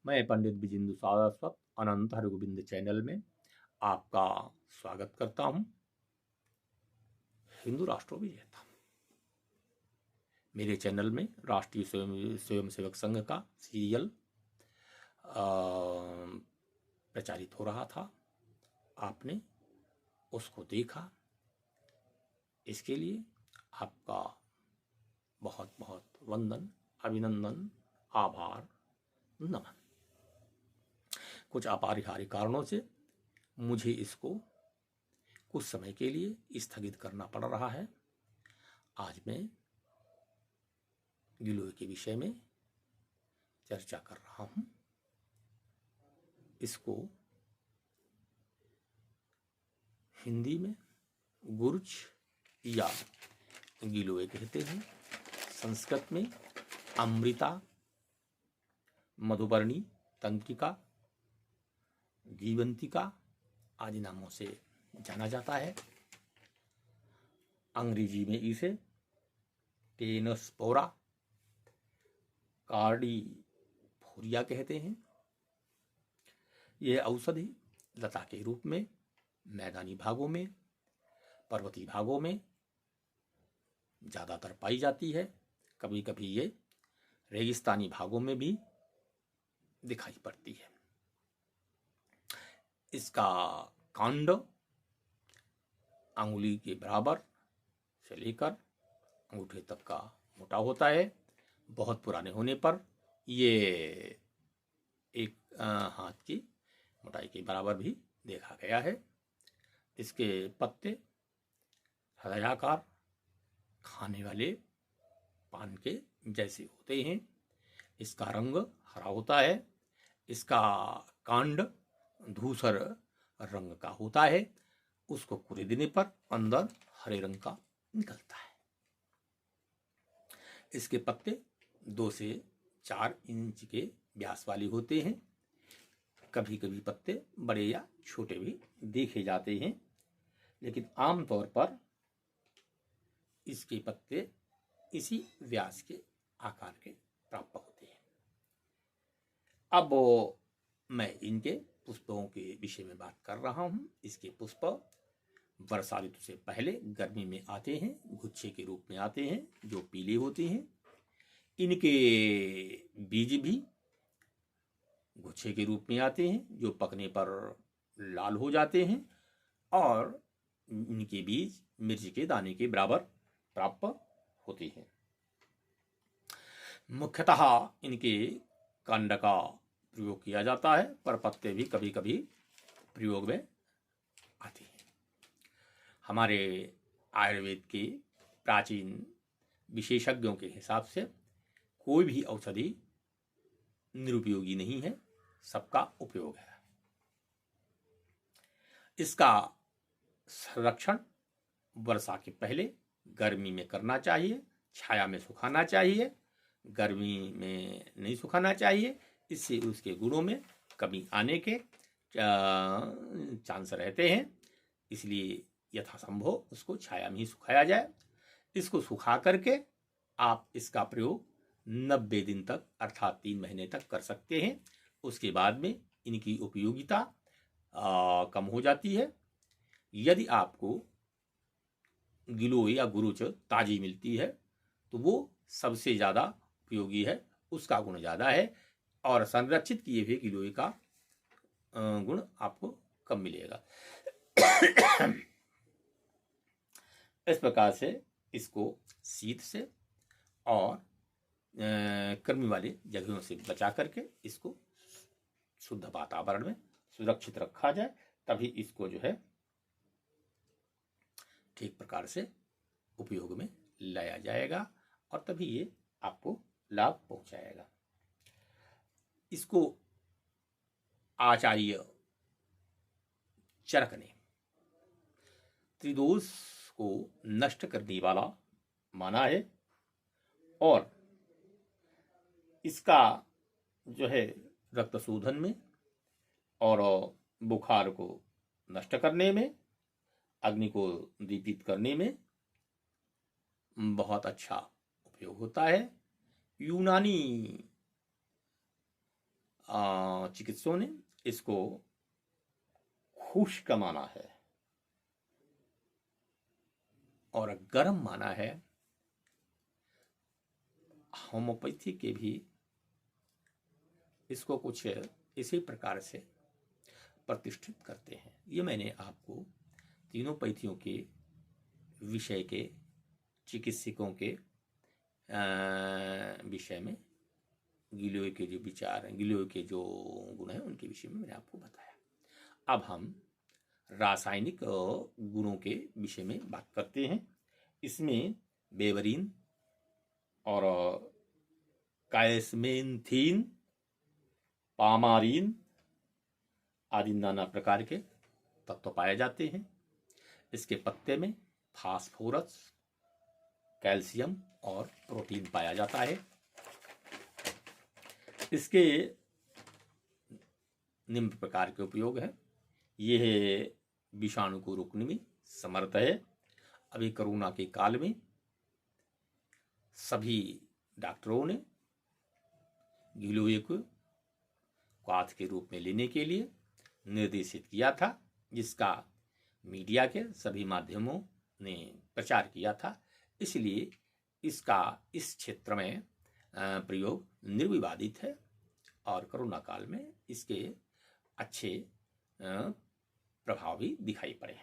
मैं पंडित विजेंद्र सारस्वत अनंत हरगोविंद चैनल में आपका स्वागत करता हूं। हिंदू राष्ट्र विजेता मेरे चैनल में राष्ट्रीय स्वयंसेवक संघ का सीरियल प्रचारित हो रहा था। आपने उसको देखा, इसके लिए आपका बहुत बहुत वंदन, अभिनंदन, आभार, नमन। कुछ अपरिहार्य कारणों से मुझे इसको कुछ समय के लिए स्थगित करना पड़ रहा है। आज मैं गिलोय के विषय में चर्चा कर रहा हूं। इसको हिंदी में गुर्ज या गिलोय कहते हैं। संस्कृत में अमृता, मधुपर्णी, तंत्रिका, गीवंतिका आदि नामों से जाना जाता है। अंग्रेजी में इसे टेनस्पोरा, कार्डिफोरिया कहते हैं। यह औषधि लता के रूप में मैदानी भागों में, पर्वतीय भागों में ज़्यादातर पाई जाती है। कभी कभी ये रेगिस्तानी भागों में भी दिखाई पड़ती है। इसका कांड अंगुली के बराबर से लेकर अंगूठे तक का मोटा होता है। बहुत पुराने होने पर ये एक हाथ की मोटाई के बराबर भी देखा गया है। इसके पत्ते हृदयाकार, खाने वाले पान के जैसे होते हैं। इसका रंग हरा होता है। इसका कांड धूसर रंग का होता है। उसको कुरेदने पर अंदर हरे रंग का निकलता है। इसके पत्ते 2 से 4 इंच के व्यास वाले होते हैं। कभी कभी पत्ते बड़े या छोटे भी देखे जाते हैं, लेकिन आमतौर पर इसके पत्ते इसी व्यास के आकार के प्राप्त होते हैं। अब मैं इनके पुष्पों के विषय में बात कर रहा हूं। इसके पुष्प वर्षा ऋतु से पहले गर्मी में आते हैं, गुच्छे के रूप में आते हैं जो पीले होते हैं। इनके बीज भी गुच्छे के रूप में आते हैं जो पकने पर लाल हो जाते हैं, और इनके बीज मिर्च के दाने के बराबर प्राप्त होते हैं। मुख्यतः इनके कांड का प्रयोग किया जाता है, पर पत्ते भी कभी कभी प्रयोग में आते हैं। हमारे आयुर्वेद के प्राचीन विशेषज्ञों के हिसाब से कोई भी औषधि निरुपयोगी नहीं है, सबका उपयोग है। इसका संरक्षण वर्षा के पहले गर्मी में करना चाहिए, छाया में सुखाना चाहिए, गर्मी में नहीं सुखाना चाहिए। इससे उसके गुणों में कमी आने के चांस रहते हैं। इसलिए यथासंभव उसको छाया में ही सुखाया जाए। इसको सुखा करके आप इसका प्रयोग 90 दिन तक अर्थात 3 महीने तक कर सकते हैं। उसके बाद में इनकी उपयोगिता कम हो जाती है। यदि आपको गिलोय या गुरुच ताजी मिलती है तो वो सबसे ज़्यादा उपयोगी है, उसका गुण ज़्यादा है, और संरक्षित किए हुए गिलोय का गुण आपको कम मिलेगा। इस प्रकार से इसको शीत से और गर्मी वाली जगहों से बचा करके इसको शुद्ध वातावरण में सुरक्षित रखा जाए, तभी इसको जो है ठीक प्रकार से उपयोग में लाया जाएगा और तभी ये आपको लाभ पहुंचाएगा। इसको आचार्य चरक ने त्रिदोष को नष्ट करने वाला माना है, और इसका जो है रक्त शोधन में और बुखार को नष्ट करने में, अग्नि को दीपित करने में बहुत अच्छा उपयोग होता है। यूनानी चिकित्सकों ने इसको खुश्क माना है और गर्म माना है। होम्योपैथी के भी इसको कुछ इसी प्रकार से प्रतिष्ठित करते हैं। ये मैंने आपको तीनों पैथियों के विषय के चिकित्सकों के विषय में गिलोय के जो विचार हैं, गिलोय के जो गुण हैं, उनके विषय में मैंने आपको बताया। अब हम रासायनिक गुणों के विषय में बात करते हैं। इसमें बेवरीन और कायस्मेंथीन, पामारीन आदि नाना प्रकार के तत्व पाए जाते हैं। इसके पत्ते में फास्फोरस, कैल्शियम और प्रोटीन पाया जाता है। इसके निम्न प्रकार के उपयोग हैं। यह विषाणु को रोकने में समर्थ है। अभी कोरोना के काल में सभी डॉक्टरों ने गिलोय को क्वाथ के रूप में लेने के लिए निर्देशित किया था, जिसका मीडिया के सभी माध्यमों ने प्रचार किया था। इसलिए इसका इस क्षेत्र में प्रयोग निर्विवादित है और कोरोना काल में इसके अच्छे प्रभाव भी दिखाई पड़े।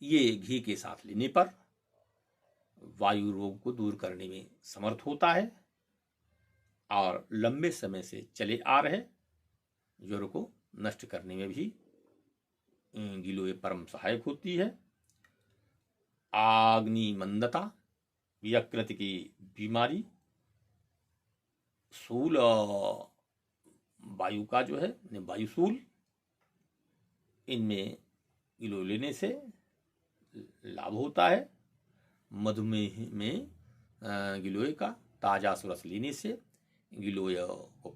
ये घी के साथ लेने पर वायु रोग को दूर करने में समर्थ होता है और लंबे समय से चले आ रहे ज्वर को नष्ट करने में भी गिलोय परम सहायक होती है। आग्नि मंदता, यकृत की बीमारी, सूल वायु का जो है वायुसूल, इनमें गिलोय लेने से लाभ होता है। मधुमेह में गिलोय का ताजा रस लेने से गिलोय को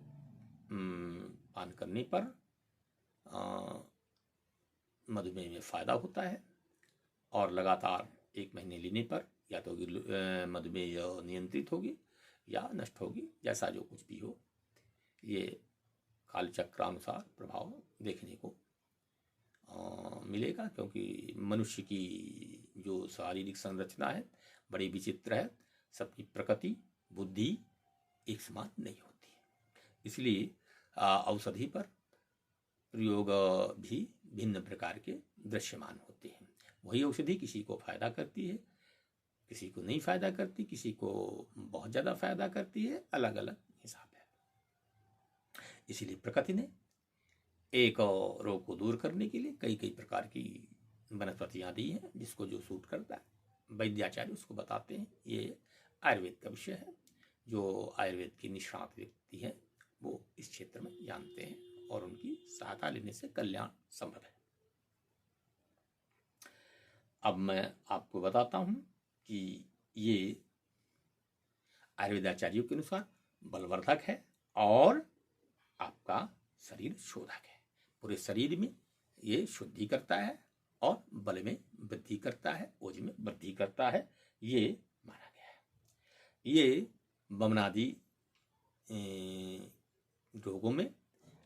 पान करने पर मधुमेह में फायदा होता है और लगातार 1 महीने लेने पर या तो मधुमेह नियंत्रित होगी या नष्ट होगी, जैसा जो कुछ भी हो। ये कालचक्रानुसार प्रभाव देखने को मिलेगा, क्योंकि मनुष्य की जो शारीरिक संरचना है बड़ी विचित्र है। सबकी प्रकृति बुद्धि एक समान नहीं होती है। इसलिए औषधि पर प्रयोग भी भिन्न प्रकार के दृश्यमान होते हैं। वही औषधि किसी को फायदा करती है, किसी को नहीं फायदा करती, किसी को बहुत ज्यादा फायदा करती है, अलग अलग हिसाब है। इसीलिए प्रकृति ने एक रोग को दूर करने के लिए कई कई प्रकार की वनस्पतियां दी हैं, जिसको जो सूट करता है वैद्याचार्य उसको बताते हैं। ये आयुर्वेद का विषय है। जो आयुर्वेद के निष्णात व्यक्ति हैं वो इस क्षेत्र में जानते हैं और उनकी सहायता लेने से कल्याण संभव है। अब मैं आपको बताता हूं कि ये आयुर्वेदाचार्यों के अनुसार बलवर्धक है और आपका शरीर शोधक है। पूरे शरीर में ये शुद्धि करता है और बल में वृद्धि करता है, ओज में वृद्धि करता है, ये माना गया है। ये वमनादि रोगों में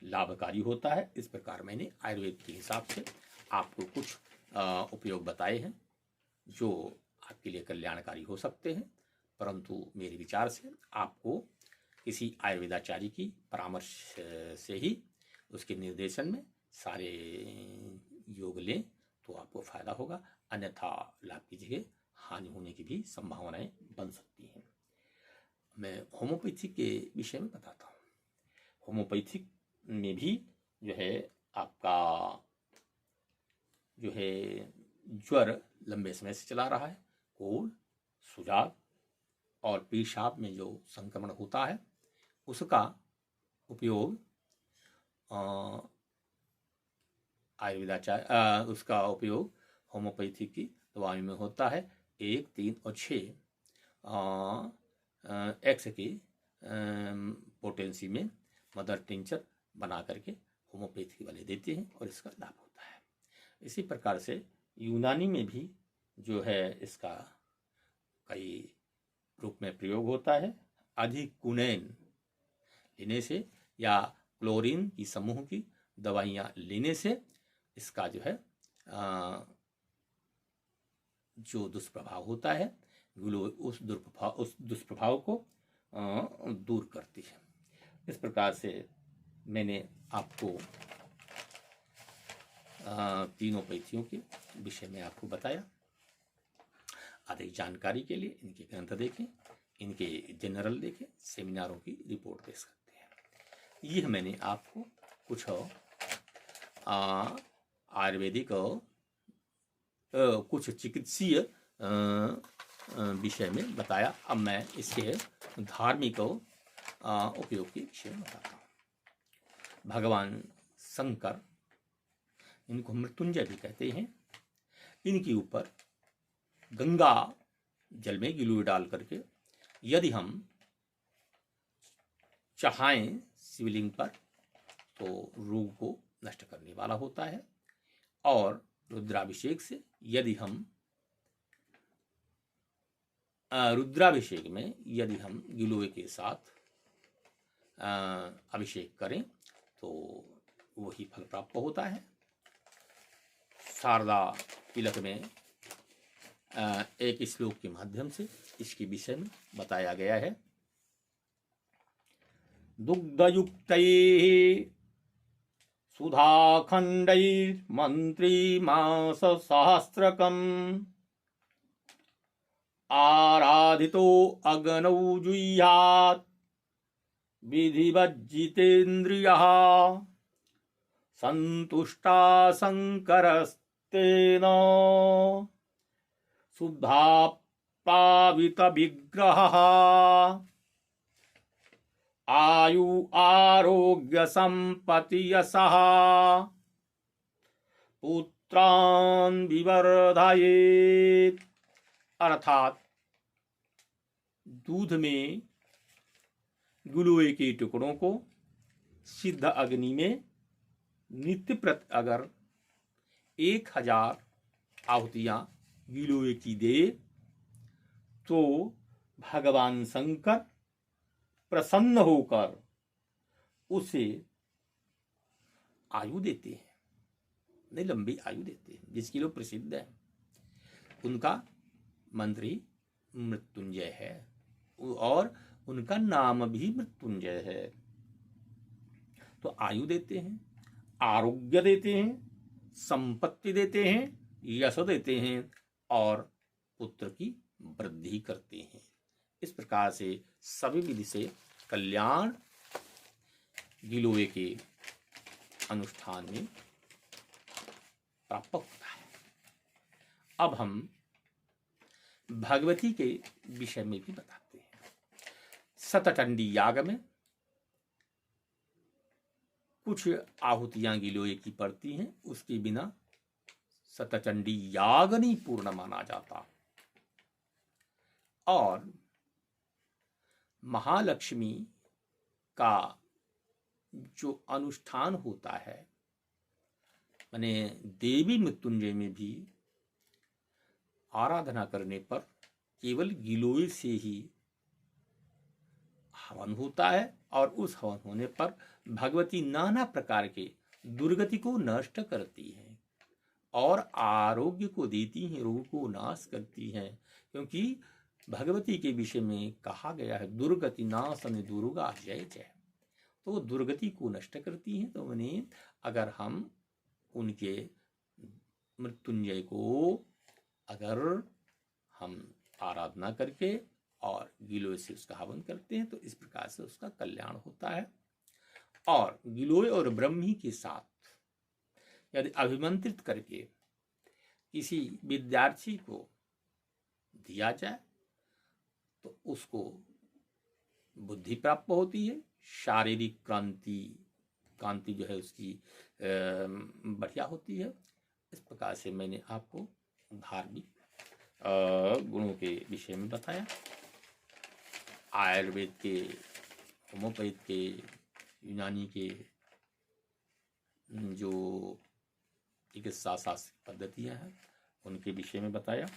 लाभकारी होता है। इस प्रकार मैंने आयुर्वेद के हिसाब से आपको कुछ उपयोग बताए हैं जो आपके लिए कल्याणकारी हो सकते हैं, परंतु मेरे विचार से आपको किसी आयुर्वेदाचार्य की परामर्श से ही उसके निर्देशन में सारे योग लें तो आपको फायदा होगा, अन्यथा लाभ की जगह हानि होने की भी संभावनाएं बन सकती हैं। मैं होम्योपैथी के विषय में बताता हूँ। होम्योपैथी में भी जो है आपका जो है ज्वर लंबे समय से चला रहा है, कोढ़, सुजाग और पेशाब में जो संक्रमण होता है उसका उपयोग उसका उपयोग होम्योपैथी की दवाई में होता है। 1, 3 और 6 एक्स की पोटेंसी में मदर टिंचर बना करके होम्योपैथी वाले देते हैं और इसका लाभ होता है। इसी प्रकार से यूनानी में भी जो है इसका कई रूप में प्रयोग होता है। अधिक कुनैन लेने से या क्लोरीन की समूह की दवाइयाँ लेने से इसका जो है जो दुष्प्रभाव होता है गिलोय उस दुष्प्रभाव को दूर करती है। इस प्रकार से मैंने आपको तीनों पद्धतियों के विषय में आपको बताया। अधिक जानकारी के लिए इनके ग्रंथ देखें, इनके जनरल देखें, सेमिनारों की रिपोर्ट देख सकते हैं। यह मैंने आपको कुछ आयुर्वेदिक कुछ चिकित्सीय विषय में बताया। अब मैं इसके धार्मिक उपयोग के विषय में बताता हूँ। भगवान शंकर, इनको मृत्युंजय भी कहते हैं, इनके ऊपर गंगा जल में गिलोय डाल करके यदि हम चढ़ाएं शिवलिंग पर तो रोग को नष्ट करने वाला होता है। और रुद्राभिषेक से यदि हम रुद्राभिषेक में यदि हम गिलोय के साथ अभिषेक करें तो वही फल प्राप्त होता है। शारदा तिलक में एक श्लोक के माध्यम से इसके विषय में बताया गया है। दुग्धयुक्तैः सुधाखण्डैर्मन्त्रीमाससहस्रकम् आराधितो अग्नौ जुह्यात् विधिवज्जितेन्द्रियः सन्तुष्टा शङ्करस्तेन शुद्धाप्तावितविग्रहः आयु आरोग्य संपत्ति यशः पुत्रान् विवर्धयेत्। अर्थात दूध में गिलोय के टुकड़ों को सिद्ध अग्नि में नित्य प्रति अगर 1000 आहुतियां गिलोय की दे तो भगवान शंकर प्रसन्न होकर उसे आयु देते हैं, नहीं लंबी आयु देते हैं। जिसकी लोग प्रसिद्ध है उनका मंत्री मृत्युंजय है और उनका नाम भी मृत्युंजय है। तो आयु देते हैं, आरोग्य देते हैं, संपत्ति देते हैं, यश देते हैं और पुत्र की वृद्धि करते हैं। इस प्रकार से सभी विधि से कल्याण गिलोय के अनुष्ठान में प्राप्त होता है। अब हम भगवती के विषय में भी बताते हैं। शतचंडी याग में कुछ आहुतियां गिलोय की पड़ती हैं, उसके बिना शतचंडी याग नहीं पूर्ण माना जाता। और महालक्ष्मी का जो अनुष्ठान होता है, माने देवी मृत्युंजय में भी आराधना करने पर केवल गिलोय से ही हवन होता है और उस हवन होने पर भगवती नाना प्रकार के दुर्गति को नष्ट करती हैं और आरोग्य को देती हैं, रोग को नाश करती हैं। क्योंकि भगवती के विषय में कहा गया है दुर्गति नाशन दुर्गा जय जय। तो दुर्गति को नष्ट करती हैं। तो उन्हें अगर हम उनके मृत्युंजय को अगर हम आराधना करके और गिलोय से उसका हवन करते हैं तो इस प्रकार से उसका कल्याण होता है। और गिलोय और ब्रह्मी के साथ यदि अभिमंत्रित करके किसी विद्यार्थी को दिया जाए तो उसको बुद्धि प्राप्त होती है, शारीरिक कांति जो है उसकी बढ़िया होती है। इस प्रकार से मैंने आपको धार्मिक गुणों के विषय में बताया। आयुर्वेद के, होम्योपैथ के, यूनानी के जो चिकित्सा शास्त्र पद्धतियाँ हैं उनके विषय में बताया।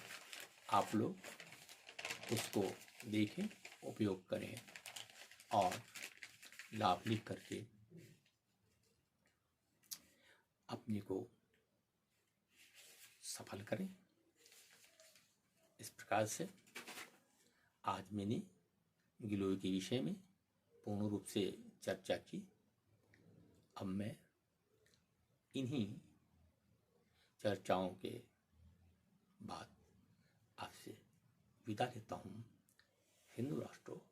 आप लोग उसको देखें, उपयोग करें और लाभ लिख करके अपने को सफल करें। इस प्रकार से आज मैंने गिलोय के विषय में पूर्ण रूप से चर्चा की। अब मैं इन्हीं चर्चाओं के बाद आपसे विदा लेता हूँ। हिंदू राष्ट्र